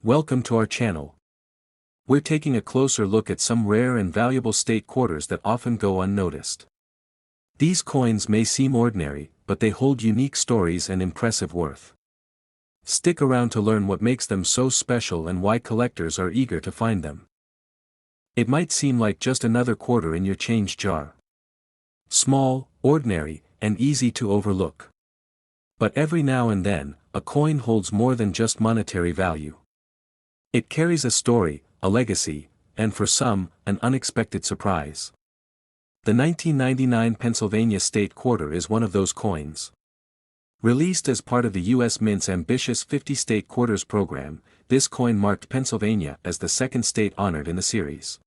Welcome to our channel. We're taking a closer look at some rare and valuable state quarters that often go unnoticed. These coins may seem ordinary, but they hold unique stories and impressive worth. Stick around to learn what makes them so special and why collectors are eager to find them. It might seem like just another quarter in your change jar. Small, ordinary, and easy to overlook. But every now and then, a coin holds more than just monetary value. It carries a story, a legacy, and for some, an unexpected surprise. The 1999 Pennsylvania State Quarter is one of those coins. Released as part of the U.S. Mint's ambitious 50 State Quarters program, this coin marked Pennsylvania as the second state honored in the series.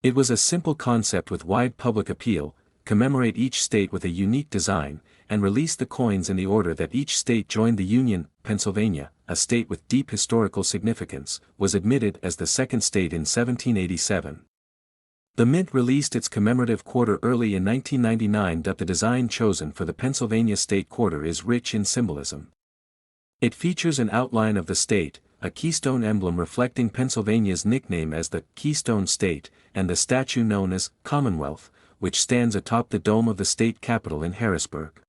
It was a simple concept with wide public appeal: commemorate each state with a unique design, and release the coins in the order that each state joined the Union. Pennsylvania, a state with deep historical significance, was admitted as the second state in 1787. The Mint released its commemorative quarter early in 1999. The design chosen for the Pennsylvania State Quarter is rich in symbolism. It features an outline of the state, a keystone emblem reflecting Pennsylvania's nickname as the Keystone State, and the statue known as Commonwealth, which stands atop the dome of the state capitol in Harrisburg.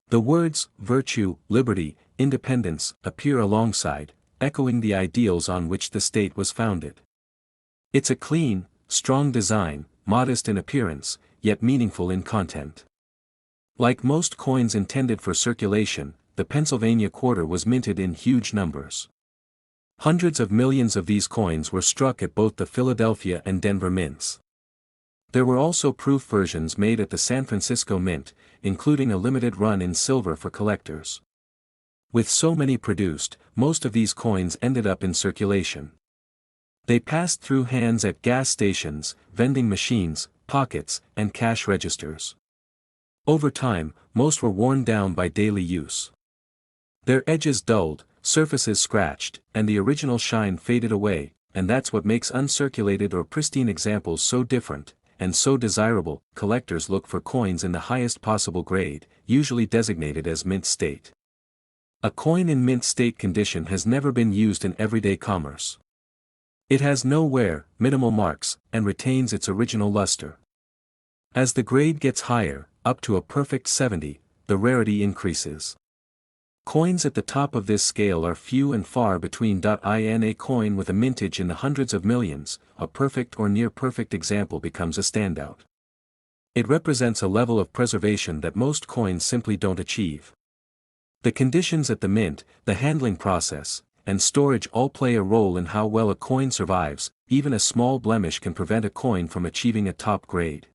The words virtue, liberty, independence appear alongside, echoing the ideals on which the state was founded. It's a clean, strong design, modest in appearance, yet meaningful in content. Like most coins intended for circulation, the Pennsylvania quarter was minted in huge numbers. Hundreds of millions of these coins were struck at both the Philadelphia and Denver mints. There were also proof versions made at the San Francisco Mint, including a limited run in silver for collectors. With so many produced, most of these coins ended up in circulation. They passed through hands at gas stations, vending machines, pockets, and cash registers. Over time, most were worn down by daily use. Their edges dulled, surfaces scratched, and the original shine faded away, and that's what makes uncirculated or pristine examples so different and so desirable. Collectors look for coins in the highest possible grade, usually designated as mint state. A coin in mint state condition has never been used in everyday commerce. It has no wear, minimal marks, and retains its original luster. As the grade gets higher, up to a perfect 70, the rarity increases. Coins at the top of this scale are few and far between. In a coin with a mintage in the hundreds of millions, a perfect or near-perfect example becomes a standout. It represents a level of preservation that most coins simply don't achieve. The conditions at the mint, the handling process, and storage all play a role in how well a coin survives. Even a small blemish can prevent a coin from achieving a top grade.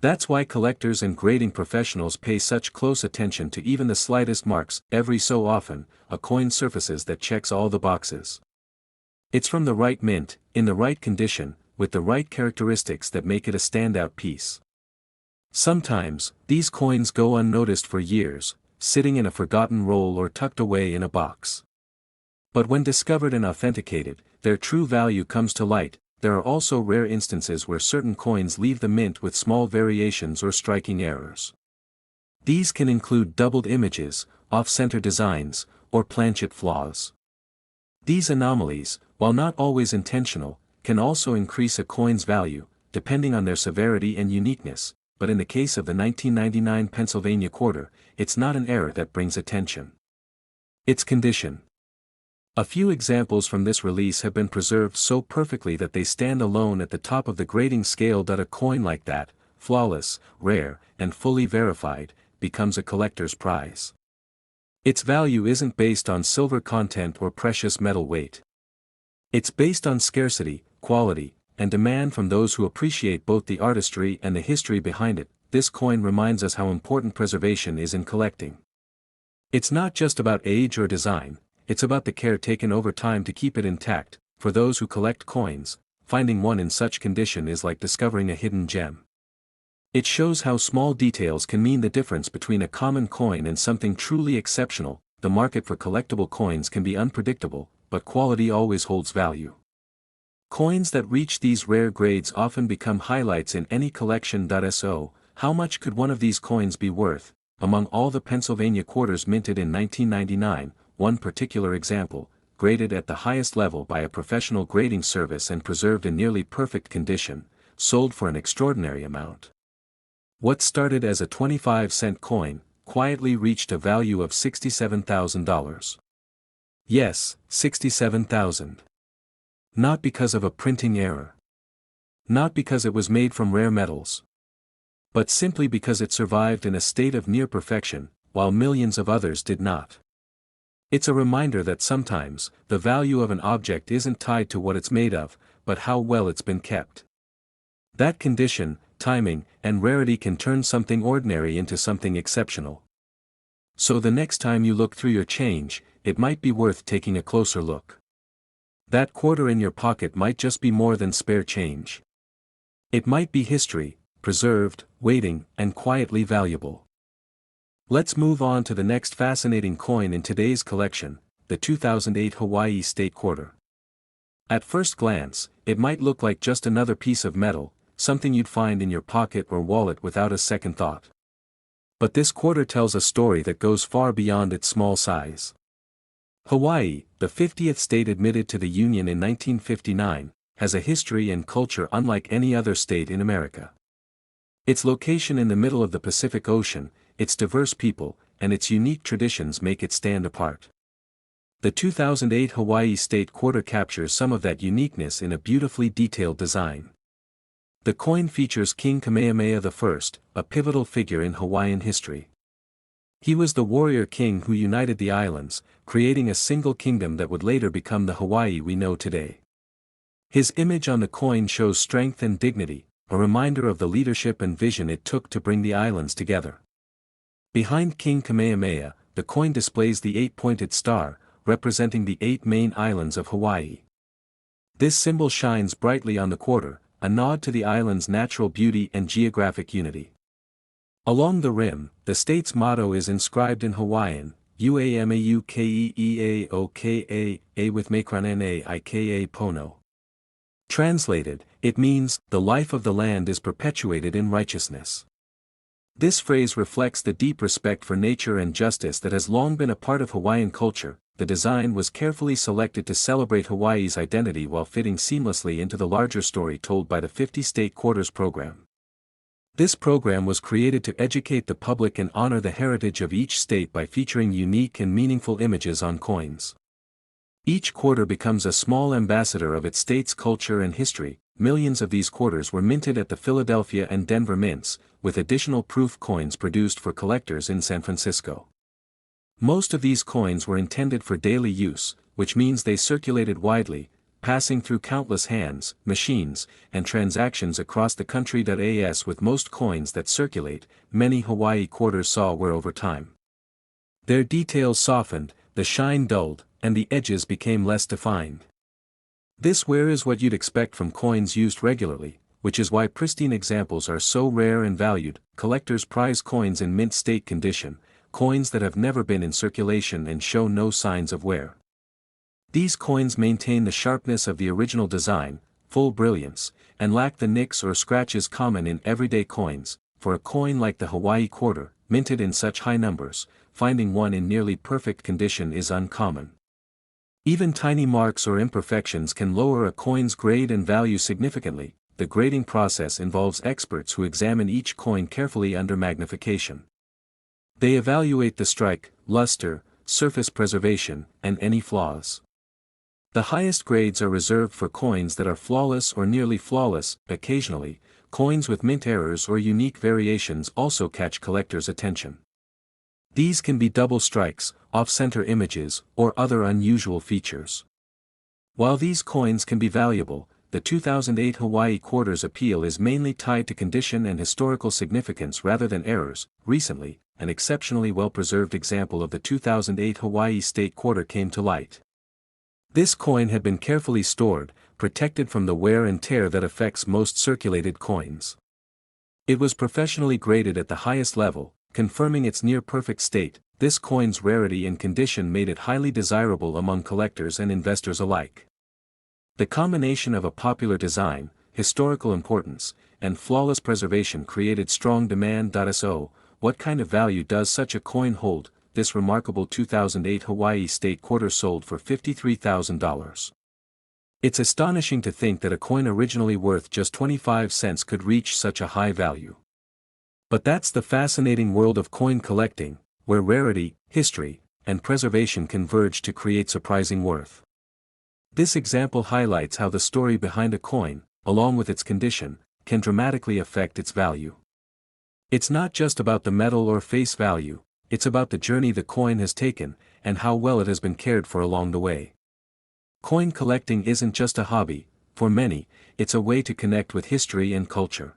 That's why collectors and grading professionals pay such close attention to even the slightest marks. Every so often, a coin surfaces that checks all the boxes. It's from the right mint, in the right condition, with the right characteristics that make it a standout piece. Sometimes, these coins go unnoticed for years, sitting in a forgotten roll or tucked away in a box. But when discovered and authenticated, their true value comes to light. There are also rare instances where certain coins leave the mint with small variations or striking errors. These can include doubled images, off-center designs, or planchet flaws. These anomalies, while not always intentional, can also increase a coin's value, depending on their severity and uniqueness, but in the case of the 1999 Pennsylvania Quarter, it's not an error that brings attention. It's condition. A few examples from this release have been preserved so perfectly that they stand alone at the top of the grading scale. A coin like that, flawless, rare, and fully verified, becomes a collector's prize. Its value isn't based on silver content or precious metal weight. It's based on scarcity, quality, and demand from those who appreciate both the artistry and the history behind it. This coin reminds us how important preservation is in collecting. It's not just about age or design. It's about the care taken over time to keep it intact. For those who collect coins, finding one in such condition is like discovering a hidden gem. It shows how small details can mean the difference between a common coin and something truly exceptional. The market for collectible coins can be unpredictable, but quality always holds value. Coins that reach these rare grades often become highlights in any collection. So, how much could one of these coins be worth? Among all the Pennsylvania quarters minted in 1999, one particular example, graded at the highest level by a professional grading service and preserved in nearly perfect condition, sold for an extraordinary amount. What started as a 25-cent coin, quietly reached a value of $67,000. Yes, $67,000. Not because of a printing error. Not because it was made from rare metals. But simply because it survived in a state of near perfection, while millions of others did not. It's a reminder that sometimes, the value of an object isn't tied to what it's made of, but how well it's been kept. That condition, timing, and rarity can turn something ordinary into something exceptional. So the next time you look through your change, it might be worth taking a closer look. That quarter in your pocket might just be more than spare change. It might be history, preserved, waiting, and quietly valuable. Let's move on to the next fascinating coin in today's collection, the 2008 Hawaii State Quarter. At first glance, it might look like just another piece of metal, something you'd find in your pocket or wallet without a second thought. But this quarter tells a story that goes far beyond its small size. Hawaii, the 50th state admitted to the Union in 1959, has a history and culture unlike any other state in America. Its location in the middle of the Pacific Ocean, its diverse people, and its unique traditions make it stand apart. The 2008 Hawaii State Quarter captures some of that uniqueness in a beautifully detailed design. The coin features King Kamehameha I, a pivotal figure in Hawaiian history. He was the warrior king who united the islands, creating a single kingdom that would later become the Hawaii we know today. His image on the coin shows strength and dignity, a reminder of the leadership and vision it took to bring the islands together. Behind King Kamehameha, the coin displays the 8-pointed star, representing the 8 main islands of Hawaii. This symbol shines brightly on the quarter, a nod to the island's natural beauty and geographic unity. Along the rim, the state's motto is inscribed in Hawaiian, Uamaukeeeaoka, with Mekranene Ika Pono. Translated, it means, the life of the land is perpetuated in righteousness. This phrase reflects the deep respect for nature and justice that has long been a part of Hawaiian culture. The design was carefully selected to celebrate Hawaii's identity while fitting seamlessly into the larger story told by the 50 State Quarters program. This program was created to educate the public and honor the heritage of each state by featuring unique and meaningful images on coins. Each quarter becomes a small ambassador of its state's culture and history. Millions of these quarters were minted at the Philadelphia and Denver mints, with additional proof coins produced for collectors in San Francisco. Most of these coins were intended for daily use, which means they circulated widely, passing through countless hands, machines, and transactions across the country. As with most coins that circulate, many Hawaii quarters saw wear over time. Their details softened, the shine dulled, and the edges became less defined. This wear is what you'd expect from coins used regularly, which is why pristine examples are so rare and valued. Collectors prize coins in mint state condition, coins that have never been in circulation and show no signs of wear. These coins maintain the sharpness of the original design, full brilliance, and lack the nicks or scratches common in everyday coins. For a coin like the Hawaii quarter, minted in such high numbers, finding one in nearly perfect condition is uncommon. Even tiny marks or imperfections can lower a coin's grade and value significantly. The grading process involves experts who examine each coin carefully under magnification. They evaluate the strike, luster, surface preservation, and any flaws. The highest grades are reserved for coins that are flawless or nearly flawless. Occasionally, coins with mint errors or unique variations also catch collectors' attention. These can be double strikes, off-center images, or other unusual features. While these coins can be valuable, the 2008 Hawaii quarter's appeal is mainly tied to condition and historical significance rather than errors. Recently, an exceptionally well-preserved example of the 2008 Hawaii State Quarter came to light. This coin had been carefully stored, protected from the wear and tear that affects most circulated coins. It was professionally graded at the highest level, confirming its near-perfect state. This coin's rarity and condition made it highly desirable among collectors and investors alike. The combination of a popular design, historical importance, and flawless preservation created strong demand. So, what kind of value does such a coin hold? this remarkable 2008 Hawaii state quarter sold for $53,000. It's astonishing to think that a coin originally worth just 25 cents could reach such a high value. But that's the fascinating world of coin collecting, where rarity, history, and preservation converge to create surprising worth. This example highlights how the story behind a coin, along with its condition, can dramatically affect its value. It's not just about the metal or face value, it's about the journey the coin has taken, and how well it has been cared for along the way. Coin collecting isn't just a hobby, for many, it's a way to connect with history and culture.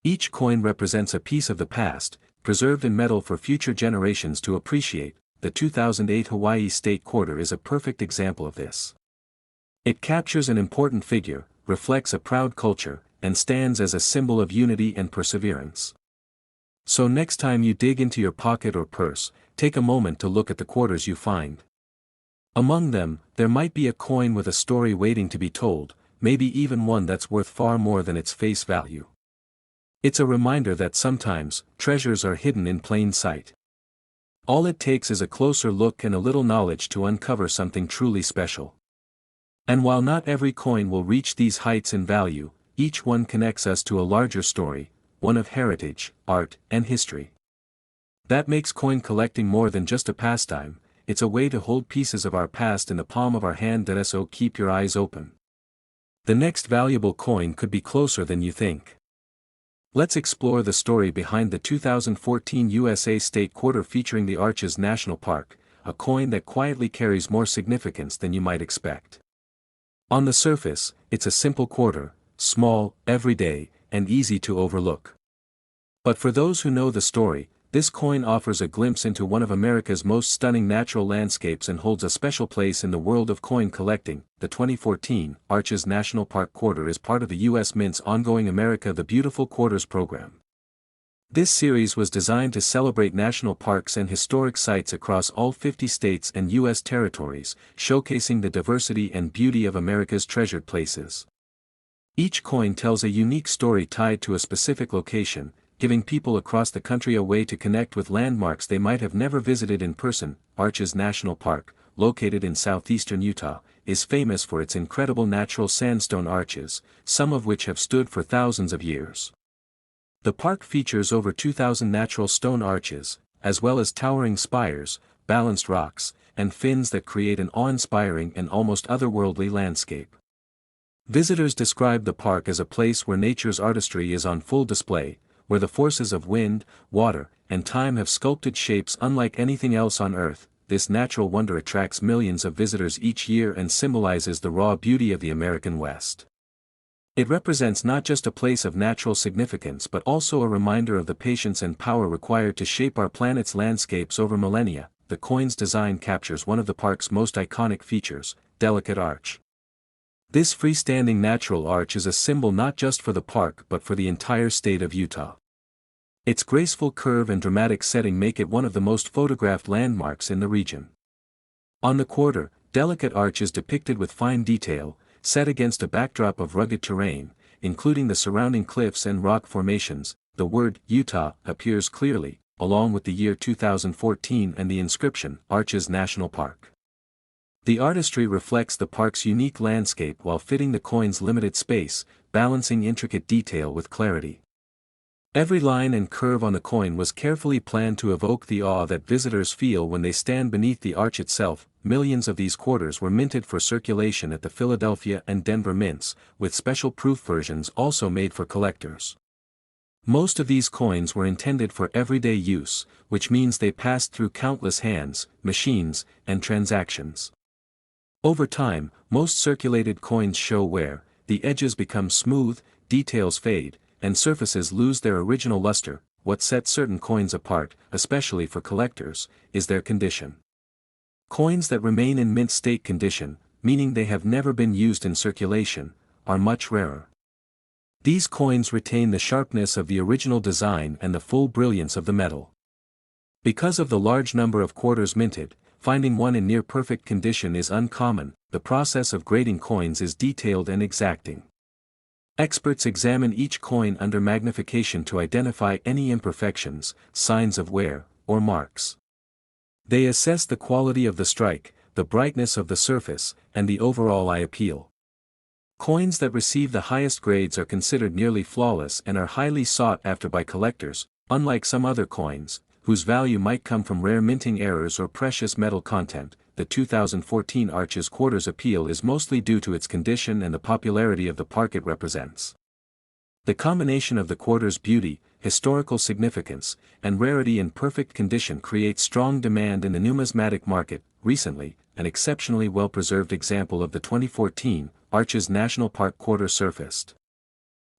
Each coin represents a piece of the past, preserved in metal for future generations to appreciate. The 2008 Hawaii state quarter is a perfect example of this. It captures an important figure, reflects a proud culture, and stands as a symbol of unity and perseverance. So next time you dig into your pocket or purse, take a moment to look at the quarters you find. Among them, there might be a coin with a story waiting to be told, maybe even one that's worth far more than its face value. It's a reminder that sometimes, treasures are hidden in plain sight. All it takes is a closer look and a little knowledge to uncover something truly special. And while not every coin will reach these heights in value, each one connects us to a larger story, one of heritage, art, and history. That makes coin collecting more than just a pastime, it's a way to hold pieces of our past in the palm of our hand. So keep your eyes open. The next valuable coin could be closer than you think. Let's explore the story behind the 2014 USA State Quarter featuring the Arches National Park, a coin that quietly carries more significance than you might expect. On the surface, it's a simple quarter, small, everyday, and easy to overlook. But for those who know the story, this coin offers a glimpse into one of America's most stunning natural landscapes and holds a special place in the world of coin collecting. The 2014 Arches National Park Quarter is part of the U.S. Mint's ongoing America the Beautiful Quarters program. This series was designed to celebrate national parks and historic sites across all 50 states and U.S. territories, showcasing the diversity and beauty of America's treasured places. Each coin tells a unique story tied to a specific location, giving people across the country a way to connect with landmarks they might have never visited in person. Arches National Park, located in southeastern Utah, is famous for its incredible natural sandstone arches, some of which have stood for thousands of years. The park features over 2,000 natural stone arches, as well as towering spires, balanced rocks, and fins that create an awe-inspiring and almost otherworldly landscape. Visitors describe the park as a place where nature's artistry is on full display, where the forces of wind, water, and time have sculpted shapes unlike anything else on Earth. This natural wonder attracts millions of visitors each year and symbolizes the raw beauty of the American West. It represents not just a place of natural significance but also a reminder of the patience and power required to shape our planet's landscapes over millennia. The coin's design captures one of the park's most iconic features, delicate arch. This freestanding natural arch is a symbol not just for the park but for the entire state of Utah. Its graceful curve and dramatic setting make it one of the most photographed landmarks in the region. On the quarter, delicate arch is depicted with fine detail, set against a backdrop of rugged terrain, including the surrounding cliffs and rock formations. The word Utah appears clearly, along with the year 2014 and the inscription Arches National Park. The artistry reflects the park's unique landscape while fitting the coin's limited space, balancing intricate detail with clarity. Every line and curve on the coin was carefully planned to evoke the awe that visitors feel when they stand beneath the arch itself. Millions of these quarters were minted for circulation at the Philadelphia and Denver mints, with special proof versions also made for collectors. Most of these coins were intended for everyday use, which means they passed through countless hands, machines, and transactions. Over time, most circulated coins show wear, the edges become smooth, details fade, and surfaces lose their original luster. What sets certain coins apart, especially for collectors, is their condition. Coins that remain in mint state condition, meaning they have never been used in circulation, are much rarer. These coins retain the sharpness of the original design and the full brilliance of the metal. Because of the large number of quarters minted, finding one in near-perfect condition is uncommon. The process of grading coins is detailed and exacting. Experts examine each coin under magnification to identify any imperfections, signs of wear, or marks. They assess the quality of the strike, the brightness of the surface, and the overall eye appeal. Coins that receive the highest grades are considered nearly flawless and are highly sought after by collectors, unlike some other coins, whose value might come from rare minting errors or precious metal content. The 2014 Arches Quarter's appeal is mostly due to its condition and the popularity of the park it represents. The combination of the quarter's beauty, historical significance, and rarity in perfect condition creates strong demand in the numismatic market. Recently, an exceptionally well-preserved example of the 2014 Arches National Park quarter surfaced.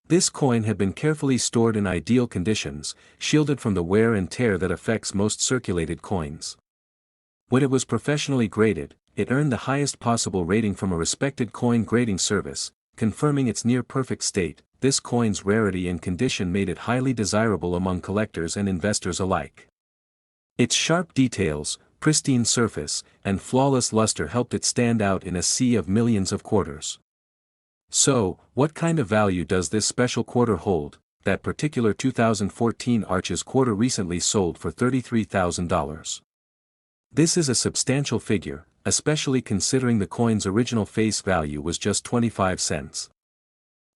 This coin had been carefully stored in ideal conditions, shielded from the wear and tear that affects most circulated coins. When it was professionally graded, it earned the highest possible rating from a respected coin grading service, confirming its near-perfect state. This coin's rarity and condition made it highly desirable among collectors and investors alike. Its sharp details, pristine surface, and flawless luster helped it stand out in a sea of millions of quarters. So, what kind of value does this special quarter hold? That particular 2014 Arches quarter recently sold for $33,000. This is a substantial figure, especially considering the coin's original face value was just 25 cents.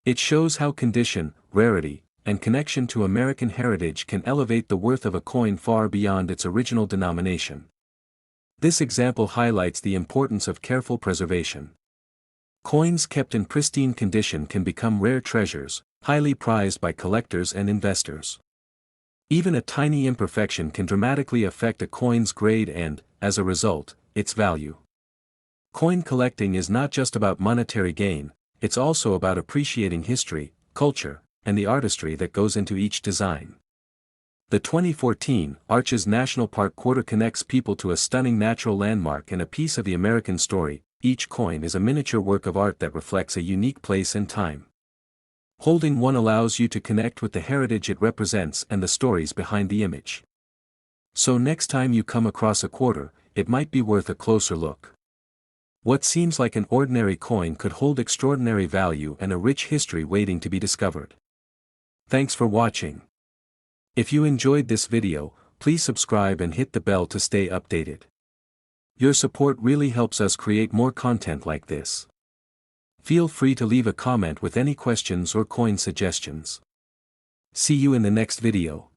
It shows how condition, rarity, and connection to American heritage can elevate the worth of a coin far beyond its original denomination. This example highlights the importance of careful preservation. Coins kept in pristine condition can become rare treasures, highly prized by collectors and investors. Even a tiny imperfection can dramatically affect a coin's grade and, as a result, its value. Coin collecting is not just about monetary gain, it's also about appreciating history, culture, and the artistry that goes into each design. The 2014 Arches National Park quarter connects people to a stunning natural landmark and a piece of the American story. Each coin is a miniature work of art that reflects a unique place and time. Holding one allows you to connect with the heritage it represents and the stories behind the image. So next time you come across a quarter, it might be worth a closer look. What seems like an ordinary coin could hold extraordinary value and a rich history waiting to be discovered. Thanks for watching. If you enjoyed this video, please subscribe and hit the bell to stay updated. Your support really helps us create more content like this. Feel free to leave a comment with any questions or coin suggestions. See you in the next video.